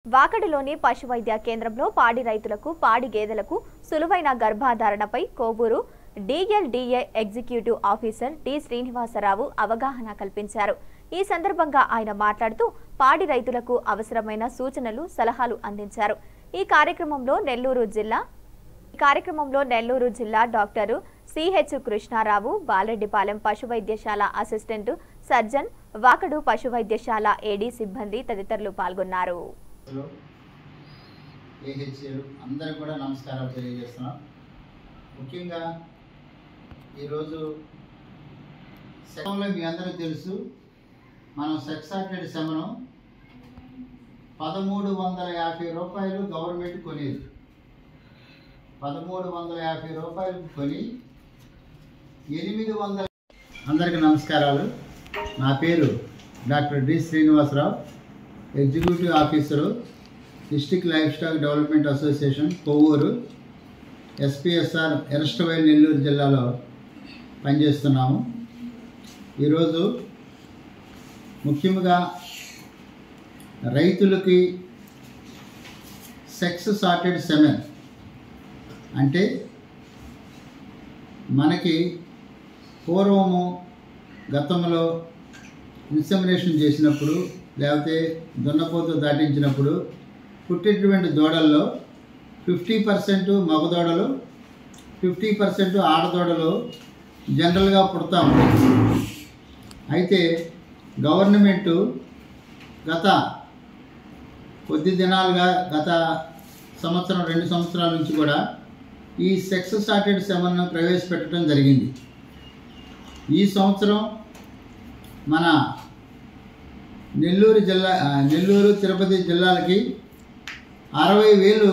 వాకడిలోని పశువైద్య కేంద్రంలో పాడి రైతులకు పాడి గేదెలకు సులువైన గర్భధారణపై Kovur DLDA executive officer T Srinivasarao అవగాహన కల్పించారు. ఈ సందర్భంగా ఆయన మాట్లాడుతూ పాడి రైతులకు అవసరమైన సూచనలు సలహాలు అందించారు. ఈ కార్యక్రమంలో నెల్లూరు జిల్లా డాక్టర్ సిహెచ్ కృష్ణారావు, బాలరెడ్డిపాలెం పశువైద్యశాల అసిస్టెంట్ సర్జన్, వాకడు పశువైద్యశాల ఏడీ సిబ్బంది తదితరులు పాల్గొన్నారు. అందరూ కూడా నమస్కారాలు తెలియజేస్తున్నాం. ముఖ్యంగా ఈరోజు సెకంలో మీ అందరూ తెలుసు, మనం సెక్సాటెడ్ సెమను 1350 రూపాయలు గవర్నమెంట్ కొనేది. 1350 రూపాయలు కొని 800. అందరికీ నమస్కారాలు. నా పేరు doctor D Srinivasarao, executive officer, district livestock development association Kovvur, SPSR ఎరస్టవైల్ నెల్లూరు జిల్లాలో పనిచేస్తున్నాము. ఈరోజు ముఖ్యంగా రైతులకి సెక్స్ సార్టెడ్ సెమెన్ అంటే మనకి పూర్వము గతంలో ఇన్సెమినేషన్ చేసినప్పుడు లేకపోతే దున్నపోతు దాటించినప్పుడు పుట్టేటువంటి దూడల్లో 50% మగదూడలు, 50% ఆడదూడలు జనరల్గా పుడతా ఉంటాయి. అయితే గవర్నమెంటు గత కొద్ది దినాలుగా, గత సంవత్సరం 2 సంవత్సరాల నుంచి కూడా ఈ సెక్స్ సార్టెడ్ సెమన్ను ప్రవేశపెట్టడం జరిగింది. ఈ సంవత్సరం మన నెల్లూరు తిరుపతి జిల్లాలకి 60,000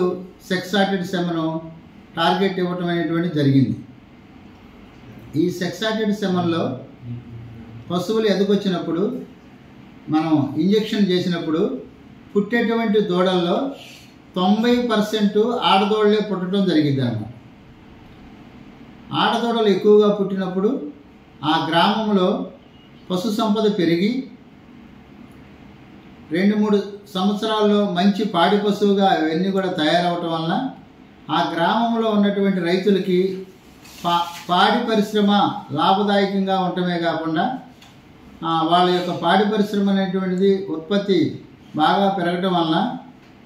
సెక్స్ సార్టెడ్ సెమను టార్గెట్ ఇవ్వటం అనేటువంటి జరిగింది. ఈ సెక్స్ సార్టెడ్ సెమన్లో పశువులు ఎదగొచ్చినప్పుడు మనం ఇంజెక్షన్ చేసినప్పుడు పుట్టేటువంటి దూడల్లో 90% ఆడదూడలే పుట్టడం జరిగింది అన్నమాట. ఆడదూడలు ఎక్కువగా పుట్టినప్పుడు ఆ గ్రామంలో పశు సంపద పెరిగి 2-3 సంవత్సరాల్లో మంచి పాడి పశువుగా అవన్నీ కూడా తయారవటం వలన ఆ గ్రామంలో ఉన్నటువంటి రైతులకి పాడి పరిశ్రమ లాభదాయకంగా ఉండటమే కాకుండా వాళ్ళ యొక్క పాడి పరిశ్రమ అనేటువంటిది ఉత్పత్తి బాగా పెరగటం వలన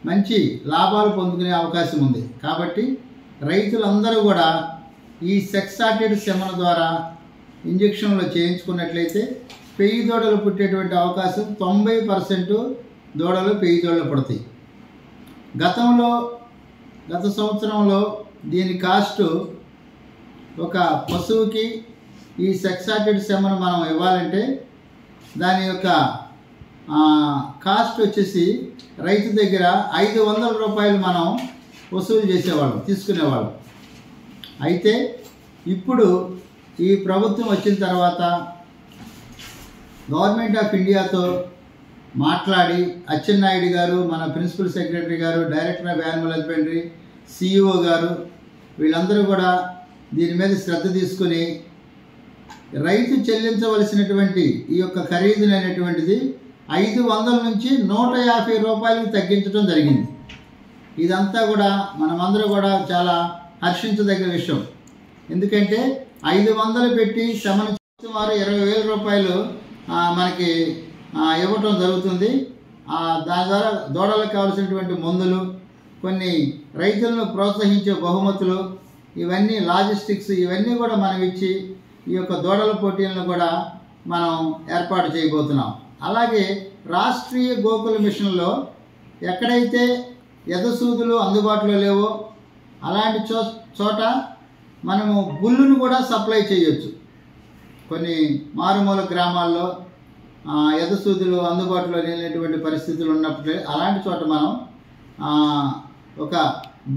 మంచి లాభాలు పొందుకునే అవకాశం ఉంది. కాబట్టి రైతులందరూ కూడా ఈ సెక్స్ సార్టెడ్ సెమన్ ద్వారా ఇంజెక్షన్లు చేయించుకున్నట్లయితే పెయ్యి దూడలు పుట్టేటువంటి అవకాశం 90% దూడలు పెయ్యి దూడలు పుడతాయి. గత సంవత్సరంలో దీని కాస్ట్ ఒక పశువుకి ఈ సెక్స్ సార్టెడ్ సెమన్ మనం ఇవ్వాలంటే దాని యొక్క కాస్ట్ వచ్చేసి రైతు దగ్గర 500 రూపాయలు మనం వసూలు చేసేవాళ్ళం, తీసుకునేవాళ్ళం. అయితే ఇప్పుడు ఈ ప్రభుత్వం వచ్చిన తర్వాత గవర్నమెంట్ ఆఫ్ ఇండియాతో మాట్లాడి అచ్చెన్నాయుడు గారు, మన ప్రిన్సిపల్ సెక్రటరీ గారు, director of animal husbandry, CEO గారు, వీళ్ళందరూ కూడా దీని మీద శ్రద్ధ తీసుకుని రైతు చెల్లించవలసినటువంటి ఈ యొక్క ఖరీదునైనటువంటిది 500 నుంచి 150 రూపాయలకు తగ్గించడం జరిగింది. ఇదంతా కూడా మనమందరూ కూడా చాలా హర్షించదగ్గ విషయం. ఎందుకంటే 500 పెట్టి సెమన్ సుమారు 20,000 రూపాయలు మనకి ఇవ్వటం జరుగుతుంది. దాని ద్వారా దూడలకు కావాల్సినటువంటి మందులు, కొన్ని రైతులను ప్రోత్సహించే బహుమతులు, ఇవన్నీ లాజిస్టిక్స్, ఇవన్నీ కూడా మనం ఇచ్చి ఈ యొక్క దూడల పోటీలను కూడా మనం ఏర్పాటు చేయబోతున్నాం. అలాగే రాష్ట్రీయ గోకుల మిషన్లో ఎక్కడైతే ఎదసూదులు అందుబాటులో లేవో అలాంటి చోట మనము బుల్లును కూడా సప్లై చేయొచ్చు. కొన్ని మారుమూల గ్రామాల్లో ఎదసూదులు అందుబాటులో లేనటువంటి పరిస్థితులు ఉన్నప్పుడు అలాంటి చోట మనం ఒక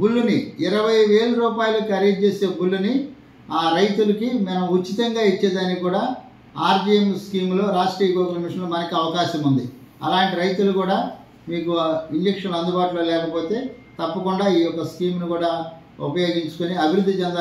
బుల్లుని 20,000 రూపాయలు ఖరీదు చేసే బుల్లుని ఆ రైతులకి మనం ఉచితంగా ఇచ్చేదానికి కూడా ఆర్జీఎం స్కీమ్లో, రాష్ట్రీయ గోకుల మిషన్లో మనకి అవకాశం ఉంది. అలాంటి రైతులు కూడా మీకు ఇంజక్షన్లు అందుబాటులో లేకపోతే తప్పకుండా ఈ యొక్క స్కీమ్ను కూడా ఉపయోగించుకొని అభివృద్ధి చెందాలి.